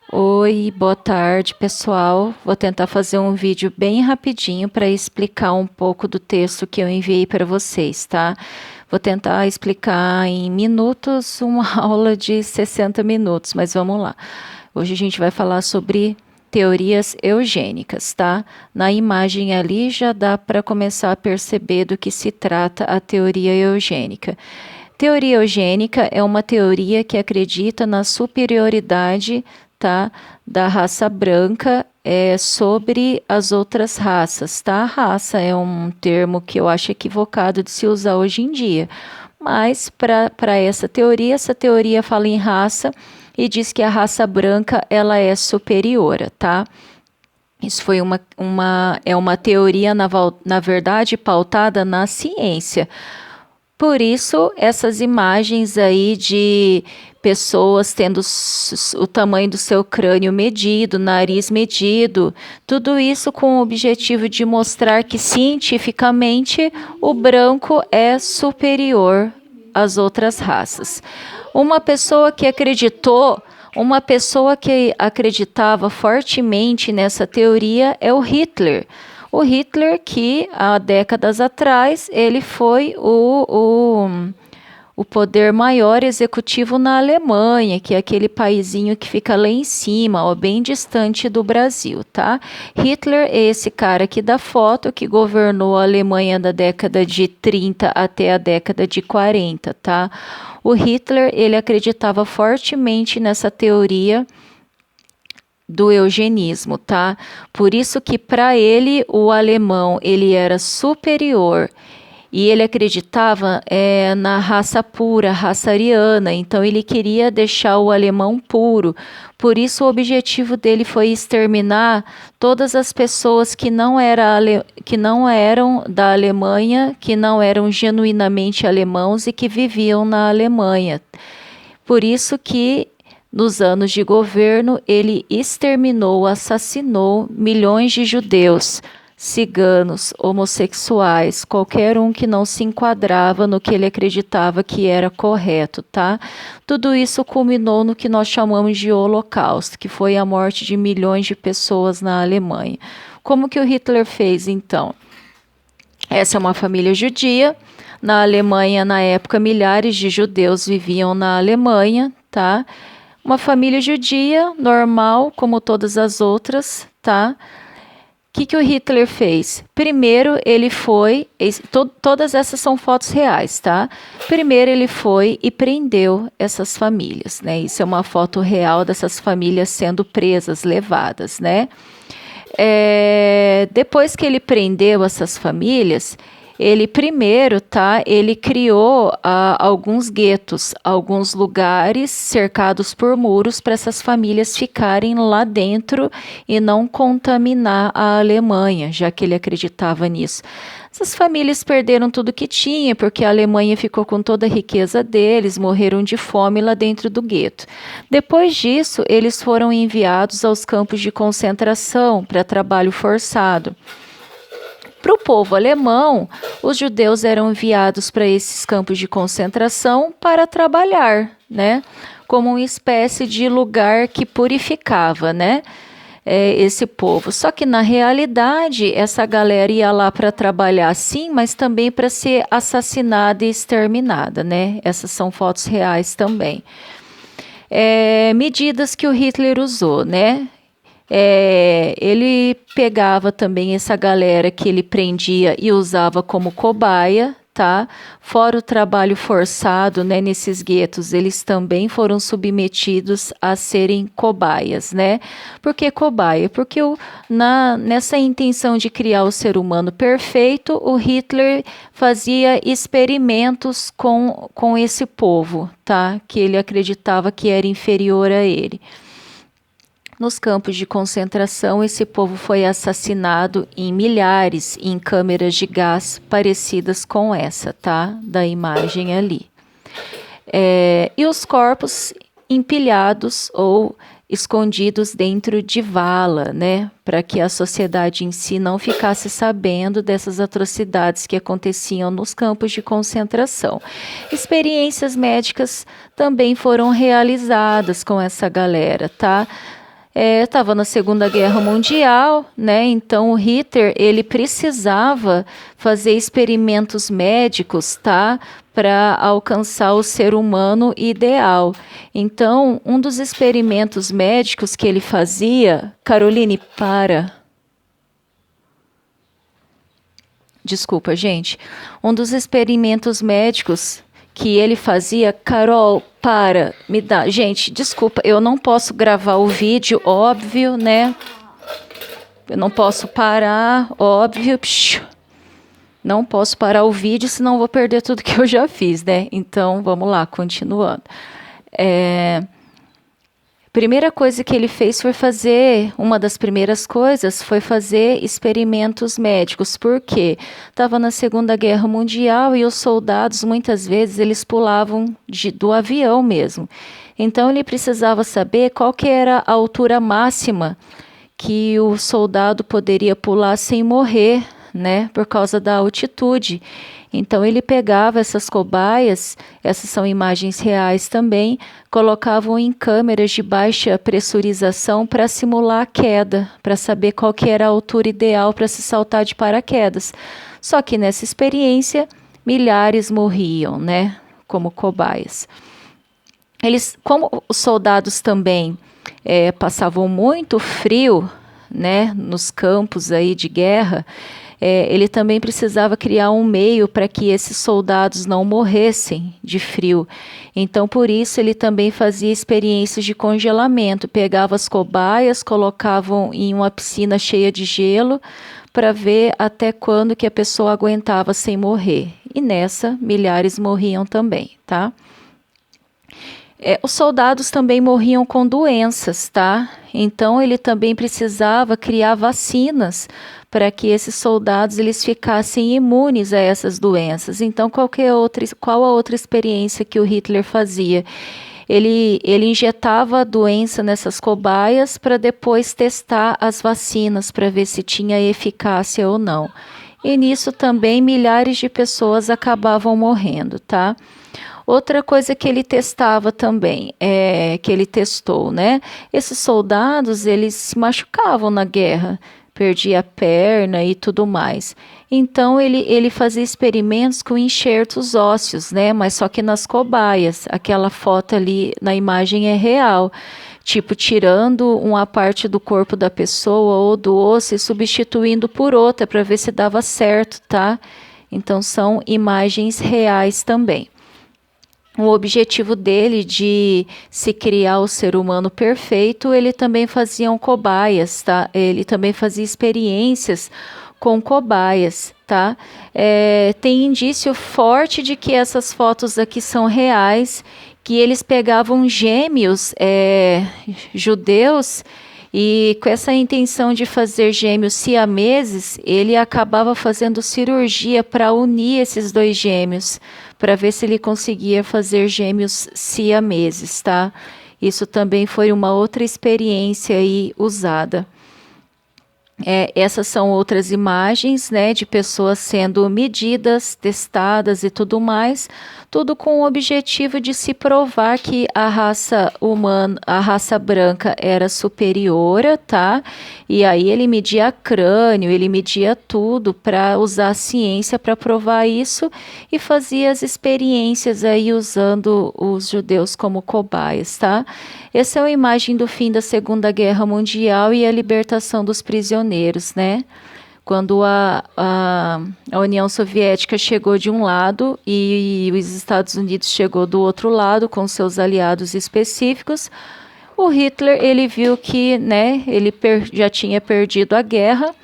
Oi, boa tarde, pessoal. Vou tentar fazer um vídeo bem rapidinho para explicar um pouco do texto que eu enviei para vocês, tá? Vou tentar explicar em minutos uma aula de 60 minutos, mas vamos lá. Hoje a gente vai falar sobre teorias eugênicas, tá? Na imagem ali já dá para começar a perceber do que se trata a teoria eugênica. Teoria eugênica é uma teoria que acredita na superioridade, tá, da raça branca sobre as outras raças, tá? Raça é um termo que eu acho equivocado de se usar hoje em dia, mas para essa teoria fala em raça e diz que a raça branca ela é superior, tá? Isso foi uma teoria, na verdade, pautada na ciência. Por isso, essas imagens aí de pessoas tendo o tamanho do seu crânio medido, nariz medido, tudo isso com o objetivo de mostrar que cientificamente o branco é superior às outras raças. Uma pessoa que acreditava fortemente nessa teoria é o Hitler. O Hitler, que há décadas atrás, ele foi o poder maior executivo na Alemanha, que é aquele paizinho que fica lá em cima, ó, bem distante do Brasil, tá? Hitler é esse cara aqui da foto que governou a Alemanha da década de 30 até a década de 40, tá? O Hitler, ele acreditava fortemente nessa teoria do eugenismo, tá? Por isso que para ele o alemão ele era superior e ele acreditava na raça pura, raça ariana, então ele queria deixar o alemão puro. Por isso o objetivo dele foi exterminar todas as pessoas que não eram da Alemanha, que não eram genuinamente alemãos e que viviam na Alemanha. Por isso que nos anos de governo, ele exterminou, assassinou milhões de judeus, ciganos, homossexuais, qualquer um que não se enquadrava no que ele acreditava que era correto, tá? Tudo isso culminou no que nós chamamos de Holocausto, que foi a morte de milhões de pessoas na Alemanha. Como que o Hitler fez, então? Essa é uma família judia. Na Alemanha, na época, milhares de judeus viviam na Alemanha, tá? Uma família judia, normal, como todas as outras, tá? O que o Hitler fez? Primeiro, ele foi... todas essas são fotos reais, tá? Primeiro, ele foi e prendeu essas famílias, né? Isso é uma foto real dessas famílias sendo presas, levadas, né? Depois que ele prendeu essas famílias... Ele primeiro, tá? Ele criou alguns guetos, alguns lugares cercados por muros para essas famílias ficarem lá dentro e não contaminar a Alemanha, já que ele acreditava nisso. Essas famílias perderam tudo que tinha, porque a Alemanha ficou com toda a riqueza deles, morreram de fome lá dentro do gueto. Depois disso, eles foram enviados aos campos de concentração para trabalho forçado. Para o povo alemão, os judeus eram enviados para esses campos de concentração para trabalhar, né? Como uma espécie de lugar que purificava, né? Esse povo. Só que na realidade, essa galera ia lá para trabalhar sim, mas também para ser assassinada e exterminada, né? Essas são fotos reais também. Medidas que o Hitler usou, né? Ele pegava também essa galera que ele prendia e usava como cobaia, tá? Fora o trabalho forçado, né, nesses guetos, eles também foram submetidos a serem cobaias, né? Por que cobaia? Porque nessa intenção de criar o ser humano perfeito, o Hitler fazia experimentos com esse povo, tá? Que ele acreditava que era inferior a ele. Nos campos de concentração, esse povo foi assassinado em milhares em câmeras de gás parecidas com essa, tá? Da imagem ali. E os corpos empilhados ou escondidos dentro de vala, né? Para que a sociedade em si não ficasse sabendo dessas atrocidades que aconteciam nos campos de concentração. Experiências médicas também foram realizadas com essa galera, tá? estava na Segunda Guerra Mundial, né? Então o Hitler ele precisava fazer experimentos médicos, tá? Para alcançar o ser humano ideal. Então, um dos experimentos médicos que ele fazia, Caroline, para. Desculpa, gente. Um dos experimentos médicos que ele fazia, Carol, para, me dá. Gente, desculpa, eu não posso gravar o vídeo, óbvio, né? Eu não posso parar, óbvio. Não posso parar o vídeo, senão vou perder tudo que eu já fiz, né? Então, vamos lá, continuando. Primeira coisa que ele fez foi fazer, uma das primeiras coisas foi fazer experimentos médicos, porque estava na Segunda Guerra Mundial e os soldados, muitas vezes, eles pulavam do avião mesmo. Então, ele precisava saber qual que era a altura máxima que o soldado poderia pular sem morrer, né, por causa da altitude. Então ele pegava essas cobaias, essas são imagens reais também, colocavam em câmeras de baixa pressurização para simular a queda, para saber qual que era a altura ideal para se saltar de paraquedas. Só que nessa experiência, milhares morriam, né, como cobaias. Como os soldados também passavam muito frio, né, nos campos aí de guerra, ele também precisava criar um meio para que esses soldados não morressem de frio. Então, por isso, ele também fazia experiências de congelamento. Pegava as cobaias, colocavam em uma piscina cheia de gelo para ver até quando que a pessoa aguentava sem morrer. E nessa, milhares morriam também, tá? Os soldados também morriam com doenças, tá? Então ele também precisava criar vacinas para que esses soldados eles ficassem imunes a essas doenças. Então qual a outra experiência que o Hitler fazia? Ele injetava a doença nessas cobaias para depois testar as vacinas para ver se tinha eficácia ou não. E nisso também milhares de pessoas acabavam morrendo, tá? Outra coisa que ele testava também, que ele testou, né? Esses soldados, eles se machucavam na guerra, perdia a perna e tudo mais. Então, ele fazia experimentos com enxertos ósseos, né? Mas só que nas cobaias. Aquela foto ali na imagem é real. Tipo, tirando uma parte do corpo da pessoa ou do osso e substituindo por outra para ver se dava certo, tá? Então, são imagens reais também. O objetivo dele de se criar o ser humano perfeito, ele também fazia cobaias, tá? Ele também fazia experiências com cobaias, tá? Tem indício forte de que essas fotos aqui são reais, que eles pegavam gêmeos judeus e com essa intenção de fazer gêmeos siameses, ele acabava fazendo cirurgia para unir esses dois gêmeos, para ver se ele conseguia fazer gêmeos siameses, tá? Isso também foi uma outra experiência aí usada. Essas são outras imagens, né, de pessoas sendo medidas, testadas e tudo mais, tudo com o objetivo de se provar que a raça humana, a raça branca era superior, tá? E aí ele media crânio, ele media tudo para usar a ciência para provar isso e fazia as experiências aí usando os judeus como cobaias, tá? Essa é uma imagem do fim da Segunda Guerra Mundial e a libertação dos prisioneiros, né? Quando a União Soviética chegou de um lado e os Estados Unidos chegou do outro lado com seus aliados específicos, o Hitler ele viu que, né, ele já tinha perdido a guerra.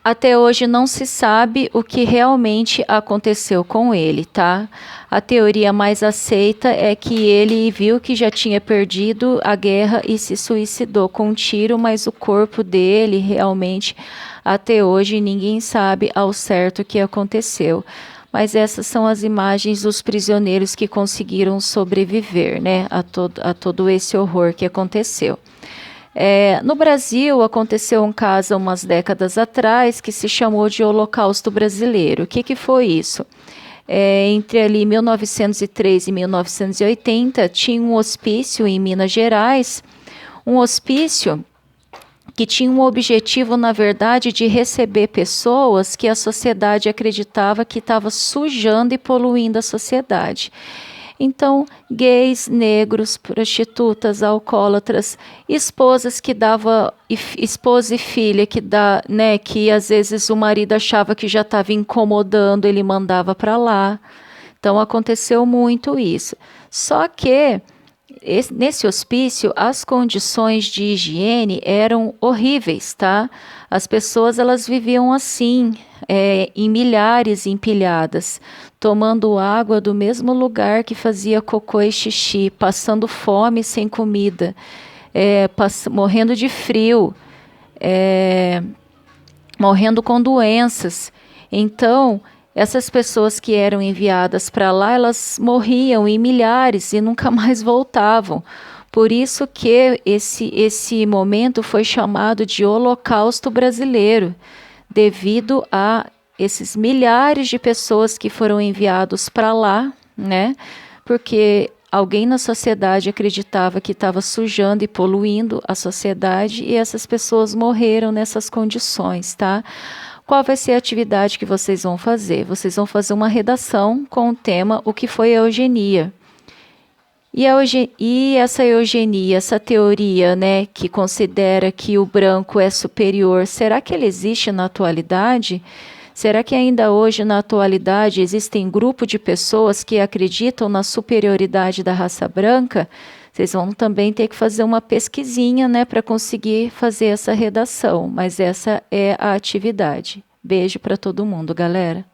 Até hoje não se sabe o que realmente aconteceu com ele, tá? A teoria mais aceita é que ele viu que já tinha perdido a guerra e se suicidou com um tiro, mas o corpo dele realmente, até hoje, ninguém sabe ao certo o que aconteceu. Mas essas são as imagens dos prisioneiros que conseguiram sobreviver, né, a todo esse horror que aconteceu. No Brasil, aconteceu um caso há umas décadas atrás que se chamou de Holocausto Brasileiro. O que foi isso? Entre ali 1903 e 1980, tinha um hospício em Minas Gerais, Um hospício que tinha um objetivo, na verdade, de receber pessoas que a sociedade acreditava que estava sujando e poluindo a sociedade. Então, gays, negros, prostitutas, alcoólatras, esposas que dava, esposa e filha que que às vezes o marido achava que já estava incomodando, ele mandava para lá. Então aconteceu muito isso. Só que nesse hospício, as condições de higiene eram horríveis, tá? As pessoas, elas viviam assim, em milhares empilhadas, tomando água do mesmo lugar que fazia cocô e xixi, passando fome sem comida, morrendo de frio, morrendo com doenças. Então, essas pessoas que eram enviadas para lá, elas morriam em milhares e nunca mais voltavam. Por isso que esse momento foi chamado de Holocausto Brasileiro, devido a esses milhares de pessoas que foram enviados para lá, né? Porque alguém na sociedade acreditava que estava sujando e poluindo a sociedade e essas pessoas morreram nessas condições, tá? Qual vai ser a atividade que vocês vão fazer? Vocês vão fazer uma redação com o tema O que foi a eugenia? E essa eugenia, essa teoria, né, que considera que o branco é superior, será que ele existe na atualidade? Será que ainda hoje, na atualidade, existem grupo de pessoas que acreditam na superioridade da raça branca? Vocês vão também ter que fazer uma pesquisinha, né, para conseguir fazer essa redação, mas essa é a atividade. Beijo para todo mundo, galera.